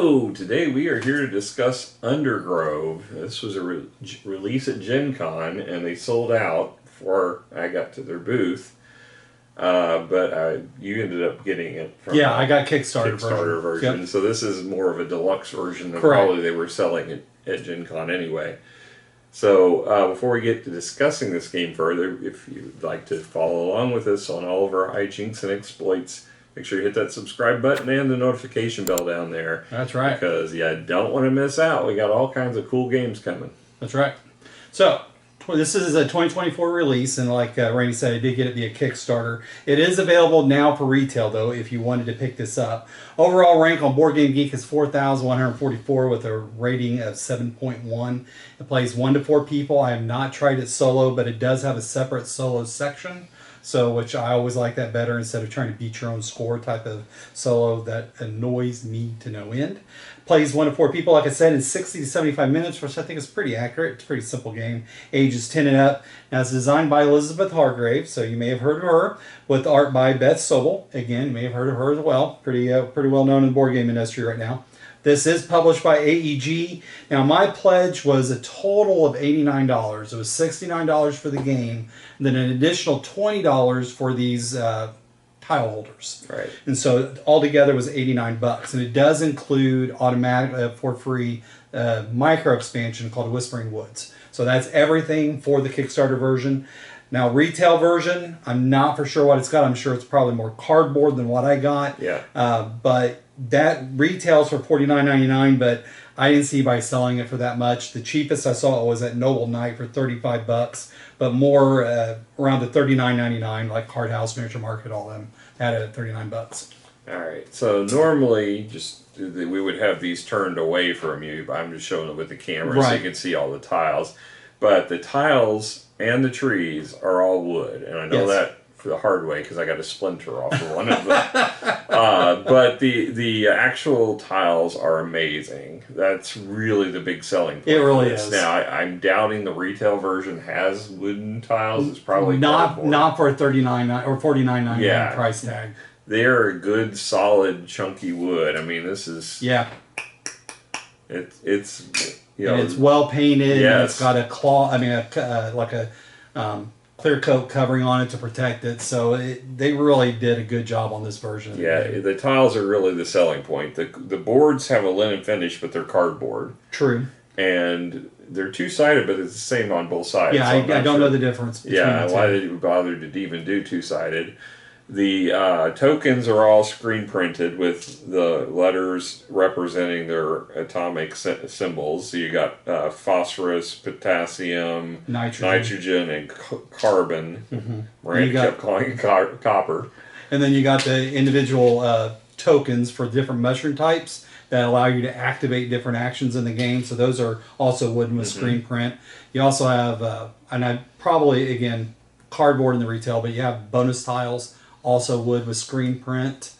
Hello! Today we are here to discuss Undergrove. This was a release at Gen Con, and they sold out before I got to their booth. But you ended up getting it from I got Kickstarter version. Yep. So this is more of a deluxe version than Correct. probably they were selling it at Gen Con anyway. So before we get to discussing this game further, if you'd like to follow along with us on all of our hijinks and exploits, make sure you hit that subscribe button and the notification bell down there. That's right. Because you don't want to miss out. We got all kinds of cool games coming. That's right. So, this is a 2024 release, and like Randy said, I did get it via Kickstarter. It is available now for retail, though, if you wanted to pick this up. Overall rank on Board Game Geek is 4,144 with a rating of 7.1. It plays 1 to 4 people. I have not tried it solo, but it does have a separate solo section. So, which I always like that better instead of trying to beat your own score type of solo that annoys me to no end. Plays 1 to 4 people, like I said, in 60 to 75 minutes, which I think is pretty accurate. It's a pretty simple game. Ages 10 and up. Now, it's designed by Elizabeth Hargrave, so you may have heard of her, with art by Beth Sobel. Again, you may have heard of her as well. Pretty well known in the board game industry right now. This is published by AEG. Now, my pledge was a total of $89. It was $69 for the game, and then an additional $20 for these tile holders. Right. And so altogether was $89. And it does include automatic for free micro expansion called Whispering Woods. So that's everything for the Kickstarter version. Now, retail version, I'm not for sure what it's got. I'm sure it's probably more cardboard than what I got. Yeah. But that retails for $49.99, but I didn't see anybody selling it for that much. The cheapest I saw was at Noble Knight for $35, but more around the $39.99, like Card House, Miniature Market, all them had it at $39. All right. So normally, we would have these turned away from you, but I'm just showing it with the camera so you can see all the tiles. But the tiles and the trees are all wood, and I know that for the hard way because I got a splinter off of one of them. But the actual tiles are amazing. That's really the big selling point. It really is. Now I'm doubting the retail version has wooden tiles. It's probably not for a $39 or $49.99 price tag. They're a good, solid, chunky wood. I mean, this is it's you know, and it's well painted. Yes. And it's got a claw. I mean, like a clear coat covering on it to protect it. So they really did a good job on this version. Yeah, the tiles are really the selling point. The boards have a linen finish, but they're cardboard. True. And they're two-sided, but it's the same on both sides. Yeah, so I don't know the difference between the two. Why they bothered to even do two-sided. The tokens are all screen printed with the letters representing their atomic symbols. So you got phosphorus, potassium, nitrogen, and carbon. Mm-hmm. Randy kept calling it copper. And then you got the individual tokens for different mushroom types that allow you to activate different actions in the game. So those are also wooden with screen print. You also have, and I probably, again, cardboard in the retail, but you have bonus tiles. Also wood with screen print.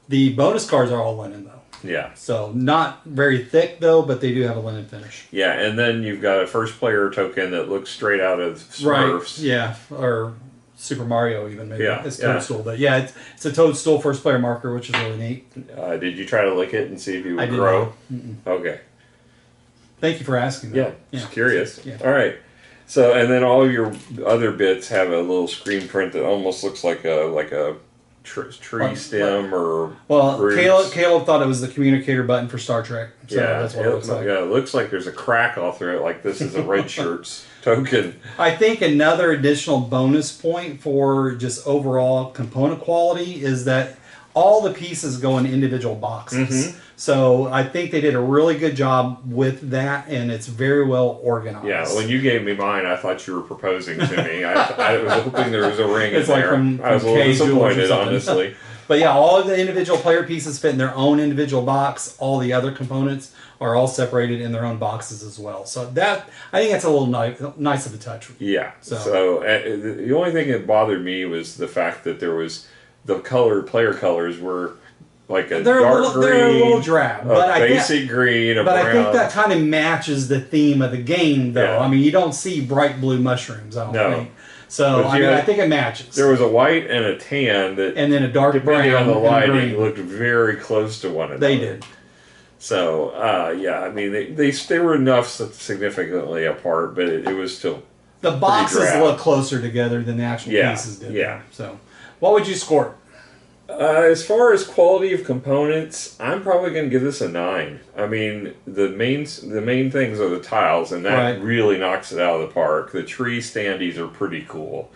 The bonus cards are all linen, though. Yeah. So not very thick, though, but they do have a linen finish. Yeah, and then you've got a first player token that looks straight out of Smurfs. Right, yeah, or Super Mario even, maybe. Yeah, It's Toadstool. But yeah, it's a Toadstool first player marker, which is really neat. Did you try to lick it and see if you would I did grow? not. Okay. Than't you for asking that. Yeah, just curious. Yeah. All right. So, and then all your other bits have a little screen print that almost looks like a tree stem or Caleb thought it was the communicator button for Star Trek. So that's what it looks like. Yeah, it looks like there's a crack all through it, like this is a red shirt's token. I think another additional bonus point for just overall component quality is that all the pieces go in individual boxes. So I think they did a really good job with that, and it's very well organized. Yeah, when you gave me mine, I thought you were proposing to me. I was hoping there was a ring in there. I was a little disappointed, honestly. But yeah, all of the individual player pieces fit in their own individual box. All the other components are all separated in their own boxes as well. So that, I think that's a little nice of a touch. Yeah. So the only thing that bothered me was the fact that there was the player colors were like they're a little drab, but basic green, a brown. I think that kind of matches the theme of the game, though. Yeah. I mean, you don't see bright blue mushrooms, I don't think. So I think it matches. There was a white and a tan that, and then a dark brown. Depending on the lighting, looked very close to one another. They did. So yeah, I mean they were enough significantly apart, but it was still The boxes drab. look closer together than the actual pieces did. Yeah. So, what would you score it? As far as quality of components, I'm probably going to give this a 9. I mean, the main things are the tiles, and that really knocks it out of the park. The tree standees are pretty cool.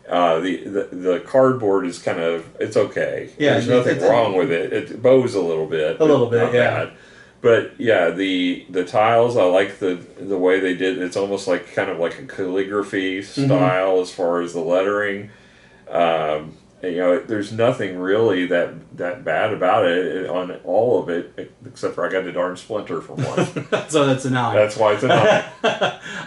The cardboard is kind of, it's okay. Yeah, there's nothing wrong with it. It bows a little bit. Not yeah. bad. But yeah, the tiles, I like the way they did. It's almost like kind of like a calligraphy style as far as the lettering. There's nothing really that bad about it on all of it, except for I got a darn splinter from one. So that's a 9. That's why it's a 9.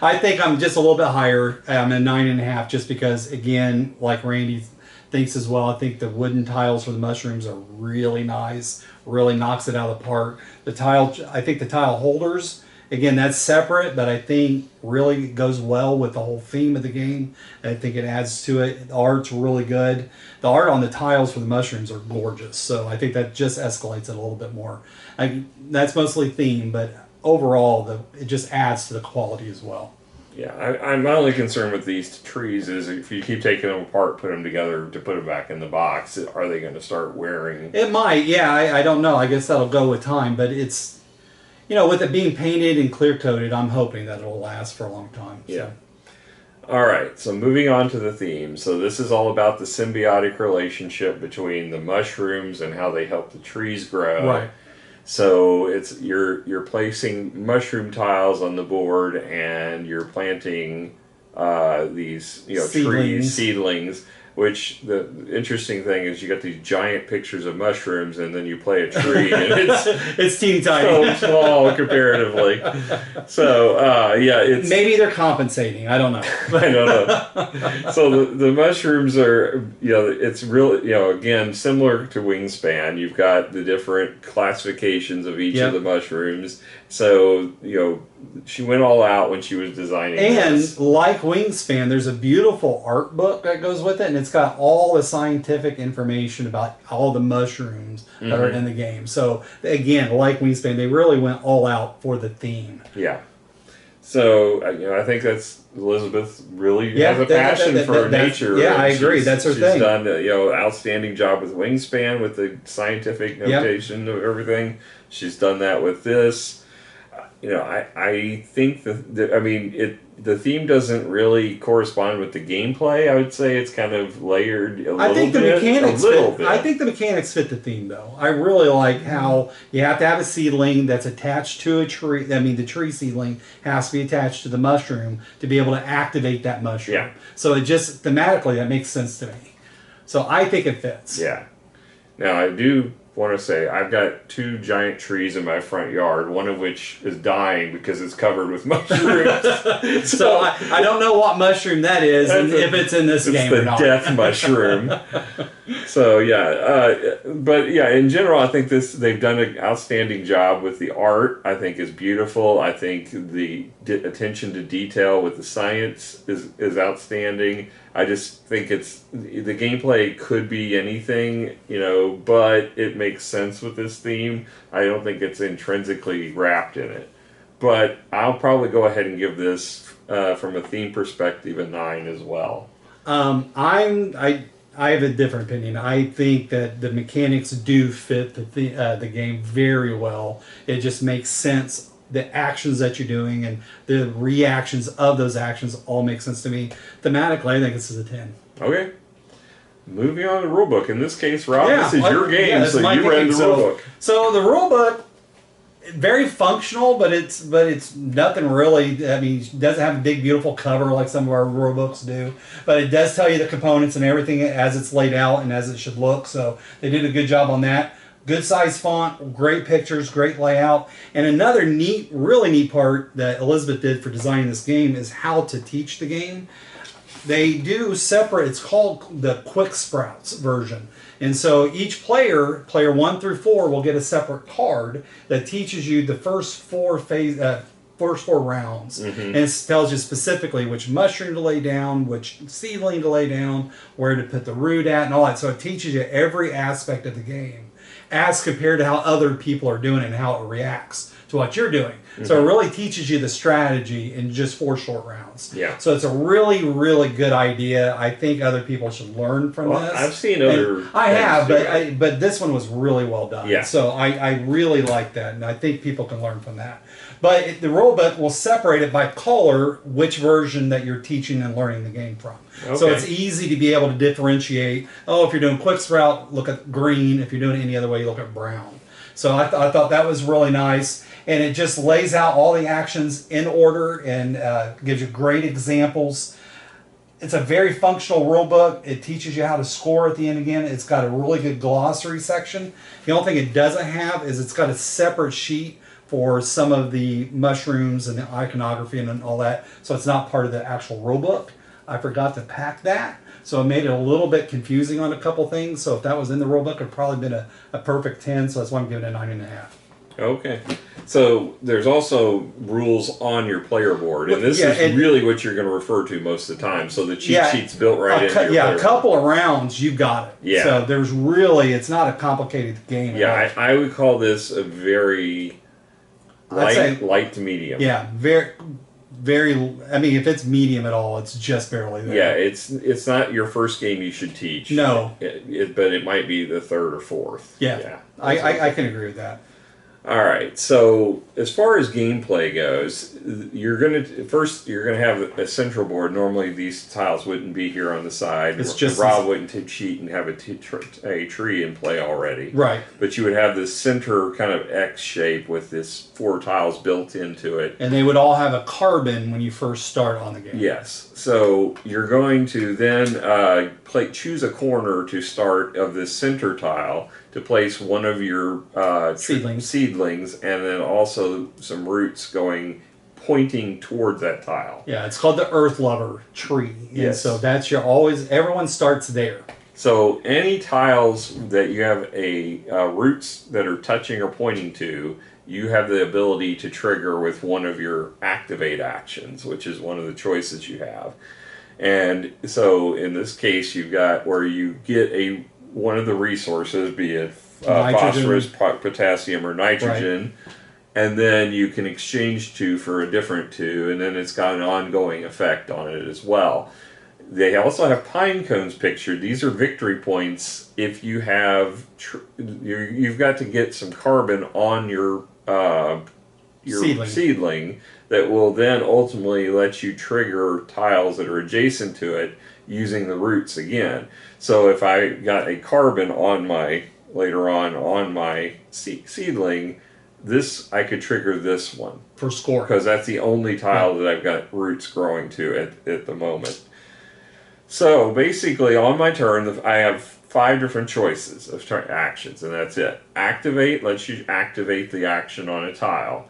I think I'm just a little bit higher. I'm a 9.5, just because, again, like Randy thinks as well, I think the wooden tiles for the mushrooms are really nice. Really knocks it out of the park. I think the tile holders, again, that's separate, but I think really goes well with the whole theme of the game. I think it adds to it. The art's really good. The art on the tiles for the mushrooms are gorgeous, so I think that just escalates it a little bit more. That's mostly theme, but overall, it just adds to the quality as well. Yeah, I'm only concerned with these trees is if you keep taking them apart, put them together to put them back in the box, are they going to start wearing? It might, yeah. I don't know. I guess that'll go with time, but it's, with it being painted and clear coated, I'm hoping that it'll last for a long time. So. Yeah. All right, so moving on to the theme. So this is all about the symbiotic relationship between the mushrooms and how they help the trees grow. Right. So it's you're placing mushroom tiles on the board, and you're planting these seedlings. Which the interesting thing is, you got these giant pictures of mushrooms, and then you play a tree, and it's teeny tiny, so small comparatively. So it's maybe they're compensating. I don't know. I don't know. So the mushrooms are, it's really, again, similar to Wingspan. You've got the different classifications of each of the mushrooms. So, she went all out when she was designing this. And like Wingspan, there's a beautiful art book that goes with it, and it's got all the scientific information about all the mushrooms that are in the game. So, again, like Wingspan, they really went all out for the theme. Yeah. So, I think that's Elizabeth really has a passion for nature. Yeah, I agree. That's her thing. She's done outstanding job with Wingspan with the scientific notation of everything. She's done that with this. I think the theme doesn't really correspond with the gameplay. I would say it's kind of layered a little bit. I think the mechanics fit the theme, though. I really like how you have to have a seedling that's attached to a tree. I mean, the tree seedling has to be attached to the mushroom to be able to activate that mushroom. Yeah. So it just, thematically, that makes sense to me. So I think it fits. Yeah. Now, I do want to say I've got 2 giant trees in my front yard, one of which is dying because it's covered with mushrooms. So I don't know what mushroom that is, and if it's in this game or not. It's the death mushroom. So but in general, I think they've done an outstanding job with the art. I think is beautiful. I think the attention to detail with the science is outstanding. I just think the gameplay could be anything, but it makes sense with this theme. I don't think it's intrinsically wrapped in it. But I'll probably go ahead and give this, from a theme perspective, a 9 as well. I have a different opinion. I think that the mechanics do fit the game very well. It just makes sense. The actions that you're doing and the reactions of those actions all make sense to me. Thematically, I think this is a 10. Okay. Moving on to the rulebook. In this case, Rob, this is your game, so you read the rulebook. So the rulebook, very functional, but it's nothing really. I mean, it doesn't have a big, beautiful cover like some of our rulebooks do. But it does tell you the components and everything as it's laid out and as it should look. So they did a good job on that. Good size font, great pictures, great layout. And another really neat part that Elizabeth did for designing this game is how to teach the game. They do separate, it's called the Quick Sprouts version. And so each player 1 through 4, will get a separate card that teaches you the first 4 rounds. And it tells you specifically which mushroom to lay down, which seedling to lay down, where to put the root at, and all that. So it teaches you every aspect of the game. as compared to how other people are doing it and how it reacts to what you're doing. So it really teaches you the strategy in just 4 short rounds. Yeah. So it's a really, really good idea. I think other people should learn from this. I've seen other. I have, but this one was really well done. Yeah. So I really like that, and I think people can learn from that. But the rule book will separate it by color which version that you're teaching and learning the game from. Okay. So it's easy to be able to differentiate. Oh, if you're doing quick sprout, look at green. If you're doing it any other way, you look at brown. So I thought that was really nice. And it just lays out all the actions in order and gives you great examples. It's a very functional rule book. It teaches you how to score at the end again. It's got a really good glossary section. The only thing it doesn't have is it's got a separate sheet for some of the mushrooms and the iconography and all that. So it's not part of the actual rule book. I forgot to pack that. So it made it a little bit confusing on a couple things. So if that was in the rule book, it would probably been a perfect 10. So that's why I'm giving it a 9.5. Okay. So there's also rules on your player board, and this is really what you're going to refer to most of the time. So the cheat sheet's built right into your player a couple of rounds, you got it. Yeah. So there's really, it's not a complicated game. Yeah, I would call this a very light to medium. Yeah, very. I mean, if it's medium at all, it's just barely there. Yeah, it's not your first game you should teach. No. But it might be the 3rd or 4th. Yeah. I can agree with that. All right. So as far as gameplay goes, you're gonna have a central board. Normally these tiles wouldn't be here on the side. It's just Rob wouldn't cheat and have a tree in play already. Right. But you would have this center kind of X shape with this 4 tiles built into it. And they would all have a carbon when you first start on the game. Yes. So you're going to then choose a corner to start of this center tile to place one of your seedlings, and then also some roots pointing toward that tile. Yeah, it's called the Earth Lover tree. Yes. And so that's everyone starts there. So any tiles that you have roots that are touching or pointing to, you have the ability to trigger with one of your activate actions, which is one of the choices you have. And so in this case, you've got where you get one of the resources, be it phosphorus, potassium, or nitrogen, and then you can exchange 2 for a different 2, and then it's got an ongoing effect on it as well. They also have pine cones pictured. These are victory points if you have you've got to get some carbon on your seedling that will then ultimately let you trigger tiles that are adjacent to it using the roots again. So if I got a carbon on my seedling, I could trigger this one for score, because that's the only tile that I've got roots growing to at the moment. So basically, on my turn, I have 5 different choices of actions, and that's it. Activate lets you activate the action on a tile.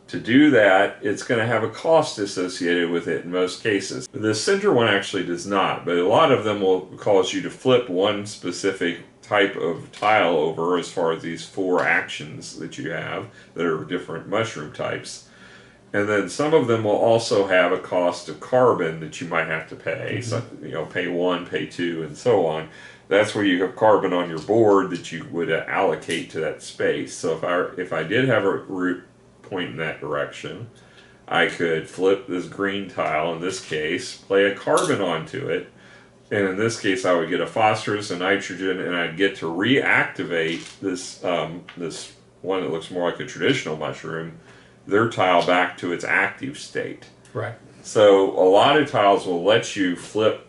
To do that, it's going to have a cost associated with it in most cases. The center one actually does not, but a lot of them will cause you to flip one specific type of tile over as far as these 4 actions that you have that are different mushroom types. And then some of them will also have a cost of carbon that you might have to pay. Mm-hmm. So, pay 1, pay 2, and so on. That's where you have carbon on your board that you would allocate to that space. So if I did have a root point in that direction, I could flip this green tile, in this case, play a carbon onto it, and in this case I would get a phosphorus, a nitrogen, and I'd get to reactivate this this one that looks more like a traditional mushroom, their tile back to its active state. Right. So a lot of tiles will let you flip.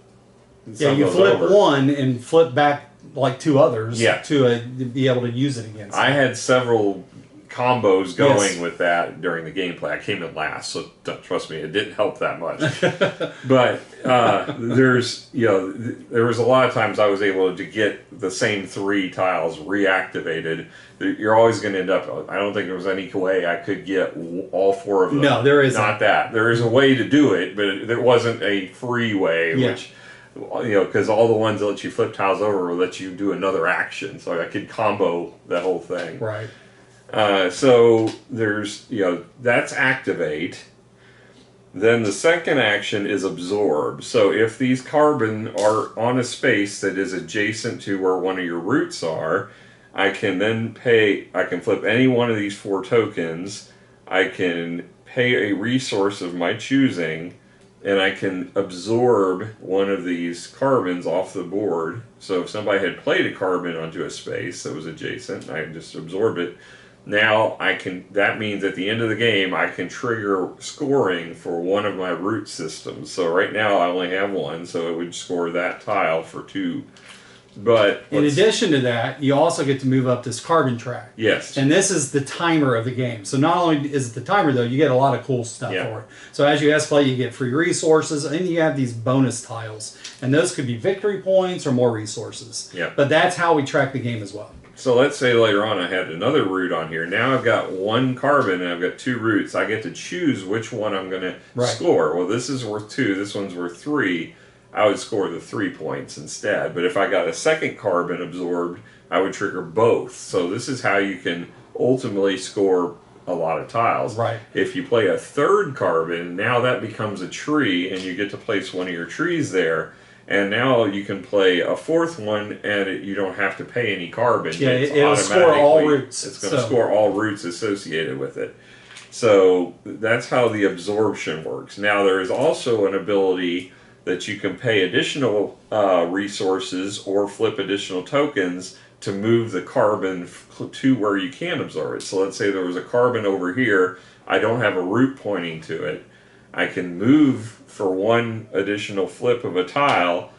Yeah, you flip one and flip back like 2 others to be able to use it again. I had several combos going with that during the gameplay. I came in last, so trust me, it didn't help that much. But there was a lot of times I was able to get the same 3 tiles reactivated. You're always going to end up. I don't think there was any way I could get all 4 of them. No, there isn't. Not that. There is a way to do it, but there wasn't a free way, which. Because all the ones that let you flip tiles over will let you do another action, so I could combo that whole thing. Right. So there's, that's activate. Then the second action is absorb. So if these carbon are on a space that is adjacent to where one of your roots are, I can then I can flip any one of these 4 tokens. I can pay a resource of my choosing, and I can absorb one of these carbons off the board. So if somebody had played a carbon onto a space that was adjacent, I can just absorb it. Now that means at the end of the game, I can trigger scoring for one of my root systems. So right now I only have one, so it would score that tile for 2. But in addition to that, you also get to move up this carbon track. Yes. And this is the timer of the game. So not only is it the timer, though, you get a lot of cool stuff for it. So as you escalate, you get free resources, and you have these bonus tiles. And those could be victory points or more resources. Yeah. But that's how we track the game as well. So let's say later on I had another root on here. Now I've got 1 carbon and I've got 2 roots. I get to choose which one I'm going to score. Well, this is worth 2. This one's worth 3. I would score the 3 points instead. But if I got a second carbon absorbed, I would trigger both. So this is how you can ultimately score a lot of tiles. Right. If you play a third carbon, now that becomes a tree, and you get to place one of your trees there. And now you can play a 4th one, and you don't have to pay any carbon. Yeah, it'll score all roots. It's going to score all roots associated with it. So that's how the absorption works. Now there is also an ability that you can pay additional resources or flip additional tokens to move the carbon to where you can absorb it. So let's say there was a carbon over here. I don't have a root pointing to it. I can move for 1 additional flip of a tile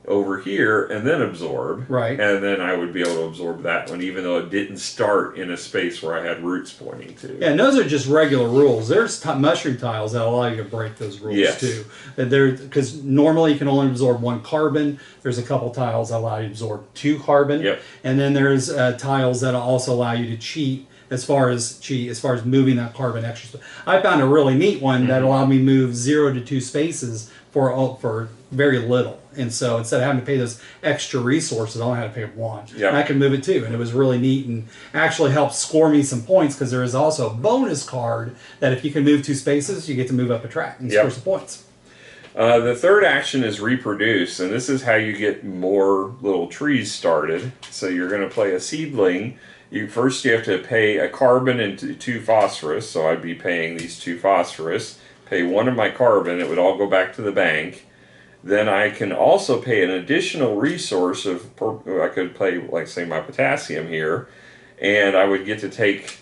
over here and then absorb. Right. And then I would be able to absorb that one even though it didn't start in a space where I had roots pointing to. Yeah, and those are just regular rules. There's mushroom tiles that allow you to break those rules too. Because normally you can only absorb 1 carbon. There's a couple tiles that allow you to absorb 2 carbon. Yep. And then there's tiles that also allow you to cheat as far as moving that carbon extra. I found a really neat one that allowed me to move 0 to 2 spaces for very little. And so instead of having to pay those extra resources, I only had to pay 1. Yep. And I could move it too. And it was really neat and actually helped score me some points because there is also a bonus card that if you can move 2 spaces, you get to move up a track and score some points. The third action is reproduce, and this is how you get more little trees started. So you're going to play a seedling. First you have to pay a carbon and 2 phosphorus, so I'd be paying these 2 phosphorus, pay 1 of my carbon, it would all go back to the bank. Then I can also pay an additional resource I could play, like say, my potassium here, and I would get to take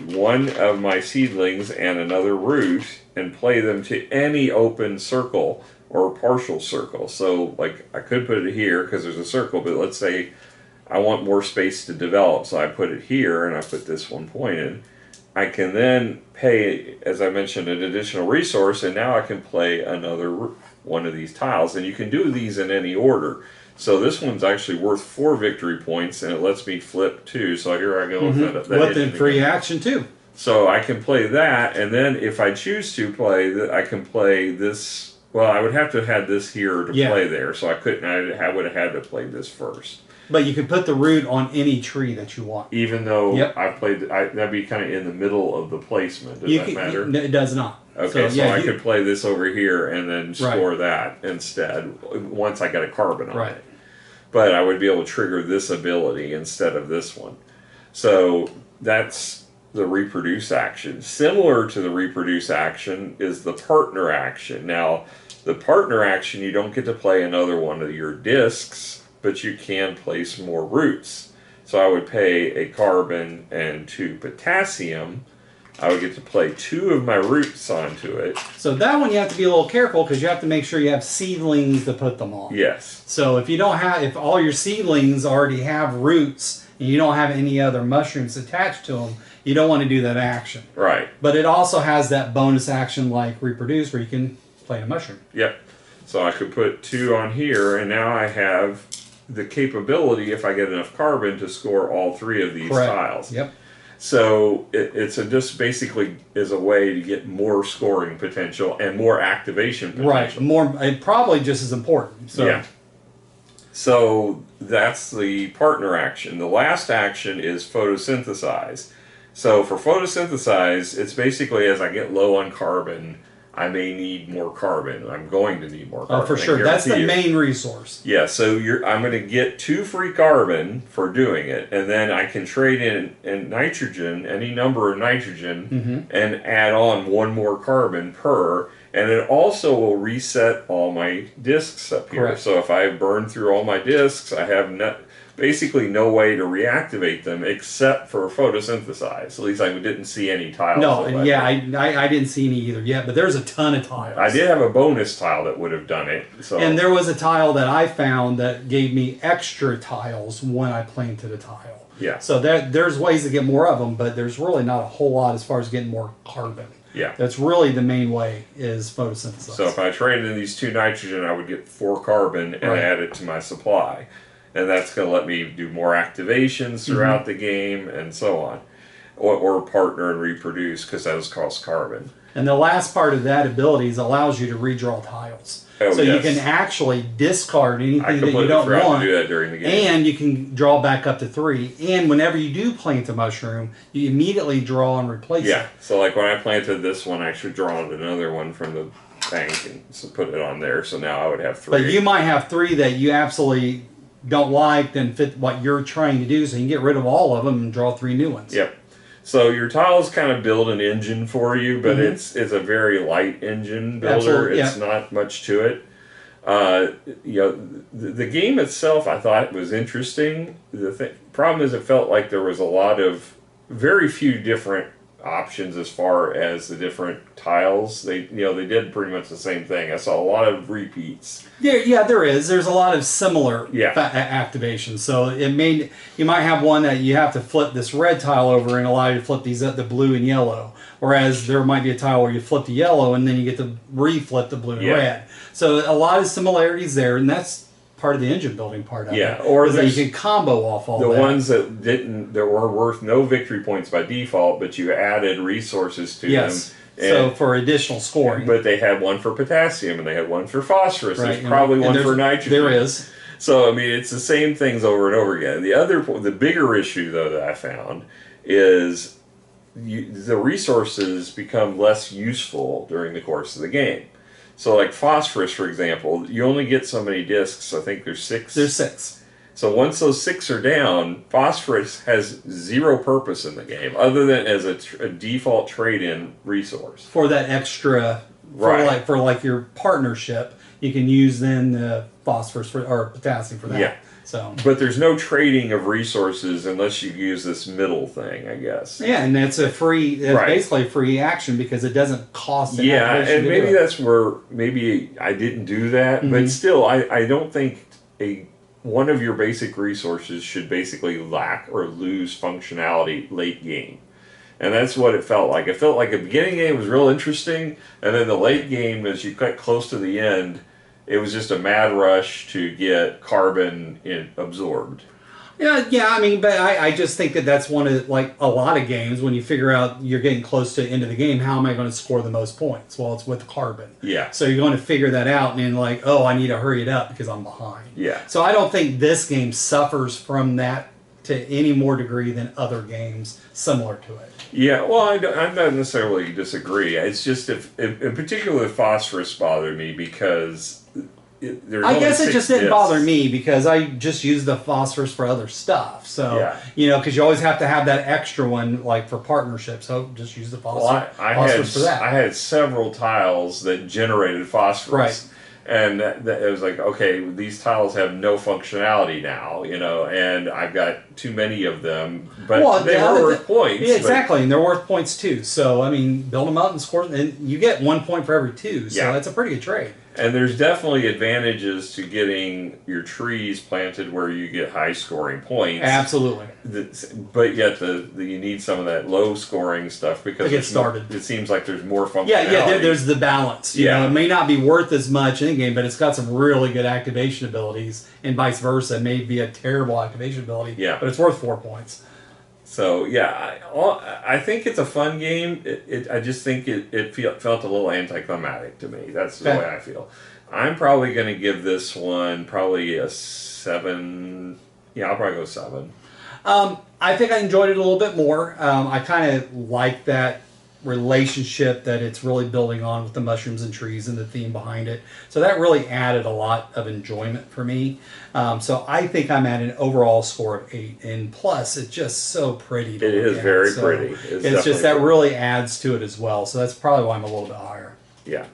1 of my seedlings and another root and play them to any open circle or partial circle. So like I could put it here because there's a circle, but let's say I want more space to develop, so I put it here and I put this one pointed. I can then pay, as I mentioned, an additional resource, and now I can play another one of these tiles, and you can do these in any order. So this one's actually worth 4 victory points, and it lets me flip 2. So here I go with that. With the free action too. So I can play that, and then if I choose to play, I can play this. Well, I would have to have had this here to play there, so I couldn't. I would have had to play this first. But you can put the root on any tree that you want. Even though I played, that'd be kind of in the middle of the placement. Does that matter? It does not. Okay, so I could play this over here and then score that instead once I got a carbon on it. But I would be able to trigger this ability instead of this one. So that's the reproduce action. Similar to the reproduce action is the partner action. Now, the partner action, you don't get to play another one of your discs, but you can place more roots. So I would pay a carbon and 2 potassium. I would get to play 2 of my roots onto it. So that one you have to be a little careful because you have to make sure you have seedlings to put them on. Yes. So if all your seedlings already have roots and you don't have any other mushrooms attached to them, you don't want to do that action. Right. But it also has that bonus action like reproduce where you can play a mushroom. Yep. So I could put 2 on here, and now I have the capability, if I get enough carbon, to score all 3 of these tiles. Yep. So it's just basically is a way to get more scoring potential and more activation potential. Right. More, probably just as important. So. Yeah. So that's the partner action. The last action is photosynthesize. So for photosynthesize, it's basically as I get low on carbon, I may need more carbon. I'm going to need more carbon. Oh, for sure. That's the main resource. Yeah, so I'm going to get 2 free carbon for doing it, and then I can trade in nitrogen, any number of nitrogen, and add on 1 more carbon per, and it also will reset all my discs up here. Correct. So if I burn through all my discs, I have basically no way to reactivate them except for photosynthesize. At least I didn't see any tiles. No, and yeah, I didn't see any either yet, but there's a ton of tiles. I did have a bonus tile that would have done it. So. And there was a tile that I found that gave me extra tiles when I planted a tile. Yeah. So there's ways to get more of them, but there's really not a whole lot as far as getting more carbon. Yeah. That's really the main way is photosynthesis. So if I traded in these 2 nitrogen, I would get 4 carbon and add it to my supply. And that's going to let me do more activations throughout the game and so on. Or partner and reproduce, because those cost carbon. And the last part of that ability is allows you to redraw tiles. So you can actually discard anything that you don't want. To do that during the game. And you can draw back up to 3. And whenever you do plant a mushroom, you immediately draw and replace it. Yeah. So like when I planted this one, I actually drawn another one from the bank and put it on there. So now I would have 3. But you might have 3 that you absolutely don't like, then fit what you're trying to do, so you can get rid of all of them and draw 3 new ones. Yep. So your tiles kind of build an engine for you, but it's a very light engine builder. Absolutely, it's not much to it. The game itself, I thought was interesting. The problem is, it felt like there was a lot of very few different options as far as the different tiles. They did pretty much the same thing. I saw a lot of repeats. Yeah, there is. There's a lot of similar activations. So you might have one that you have to flip this red tile over and allow you to flip these the blue and yellow. Whereas there might be a tile where you flip the yellow and then you get to reflip the blue and red. So a lot of similarities there, and that's part of the engine building part of it. Or that you can combo off all the that. ones that were worth no victory points by default, but you added resources to them. So for additional scoring. But they had one for potassium and they had one for phosphorus. There's probably one for nitrogen. There is. So I mean, it's the same things over and over again. The bigger issue though that I found is the resources become less useful during the course of the game. So like phosphorus, for example, you only get so many discs. I think there's 6. There's 6. So once those 6 are down, phosphorus has 0 purpose in the game, other than as a default trade-in resource. For that extra, for like your partnership, you can use then the phosphorus or potassium for that. Yeah. So, but there's no trading of resources unless you use this middle thing, I guess. Yeah, and it's basically a free action because it doesn't cost. And maybe that's where I didn't do that, but still, I don't think one of your basic resources should basically lack or lose functionality late game. And that's what it felt like. It felt like the beginning game was real interesting, and then the late game, as you got close to the end, it was just a mad rush to get carbon absorbed. Yeah. I mean, but I just think that's one of, like, a lot of games, when you figure out you're getting close to the end of the game, how am I going to score the most points? Well, it's with carbon. Yeah. So you're going to figure that out, and then like, oh, I need to hurry it up because I'm behind. Yeah. So I don't think this game suffers from that to any more degree than other games similar to it. Yeah, well, I don't necessarily disagree. It's just, in particular, phosphorus bothered me because I guess it just didn't bother me because I just use the phosphorus for other stuff. So, because you always have to have that extra one, like for partnership. So just use the phosphorus for that. I had several tiles that generated phosphorus. Right. And it was like, okay, these tiles have no functionality now, and I've got too many of them. But they were worth points. Yeah, exactly, and they're worth points too. So, I mean, build them out and score them, and you get 1 point for every 2. So that's a pretty good trade. And there's definitely advantages to getting your trees planted where you get high scoring points. Absolutely. But yet you need some of that low scoring stuff because to get started. It seems like there's more functionality. Yeah, there's the balance. You know, it may not be worth as much in the game, but it's got some really good activation abilities, and vice versa. It may be a terrible activation ability, but it's worth 4 points. So I think it's a fun game. I just think it felt a little anticlimactic to me. That's the way I feel. I'm probably going to give this one probably a 7. Yeah, I'll probably go 7. I think I enjoyed it a little bit more. I kind of like that relationship that it's really building on with the mushrooms and trees and the theme behind it. So that really added a lot of enjoyment for me. So I think I'm at an overall score of 8. And plus, it's just so pretty to It look is at. very So pretty. It's just that really adds to it as well. So that's probably why I'm a little bit higher. Yeah.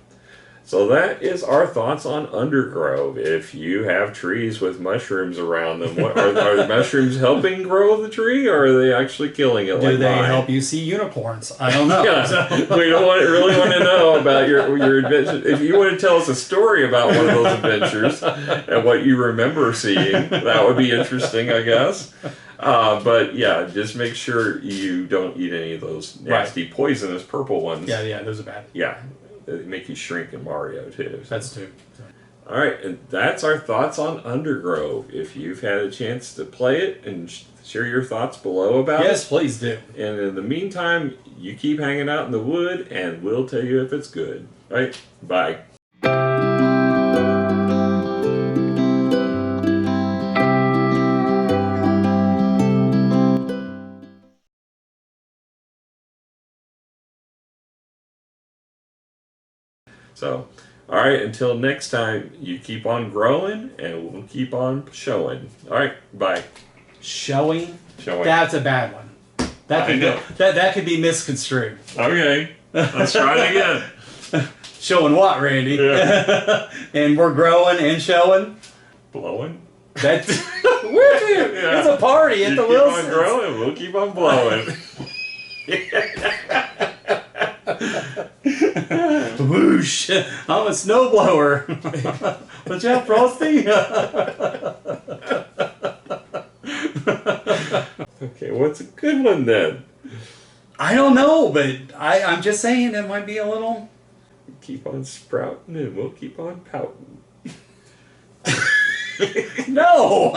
So that is our thoughts on Undergrove. If you have trees with mushrooms around them, what are the mushrooms helping grow the tree, or are they actually killing it? Do like they mine? help you see unicorns? I don't know. Yeah. We don't really want to know about your adventure. If you want to tell us a story about one of those adventures and what you remember seeing, that would be interesting, I guess. But yeah, just make sure you don't eat any of those nasty, poisonous purple ones. Yeah, those are bad. Yeah. They make you shrink in Mario too. So. That's too. All right, and that's our thoughts on Undergrove. If you've had a chance to play it, and share your thoughts below about it. Yes, please do. And in the meantime, you keep hanging out in the wood, and we'll tell you if it's good. All right, bye. So, all right, until next time, you keep on growing and we'll keep on showing. All right, bye. Showing? Showing. That's a bad one. That could know. that could be misconstrued. Okay, let's try it again. Showing what, Randy? Yeah. And we're growing and showing? Blowing? That's It's a party at the Wilsons. Keep on growing, we'll keep on blowing. Whoosh! I'm a snowblower. Watch out, Frosty. Okay, what's a good one then? I don't know, but I'm just saying it might be a little. Keep on sprouting and we'll keep on pouting. No!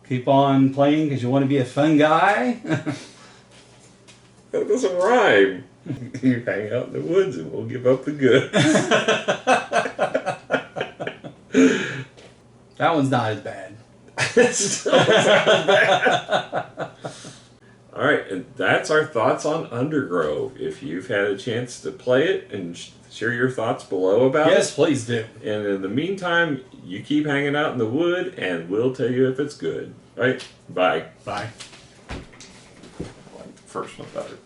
Keep on playing because you want to be a fun guy? That doesn't rhyme. You hang out in the woods and we'll give up the goods. That one's not as bad. All right, and that's our thoughts on Undergrove. If you've had a chance to play it, and share your thoughts below about it. Yes, please do. And in the meantime, you keep hanging out in the wood, and we'll tell you if it's good. All right, bye. Bye. I like the first one better.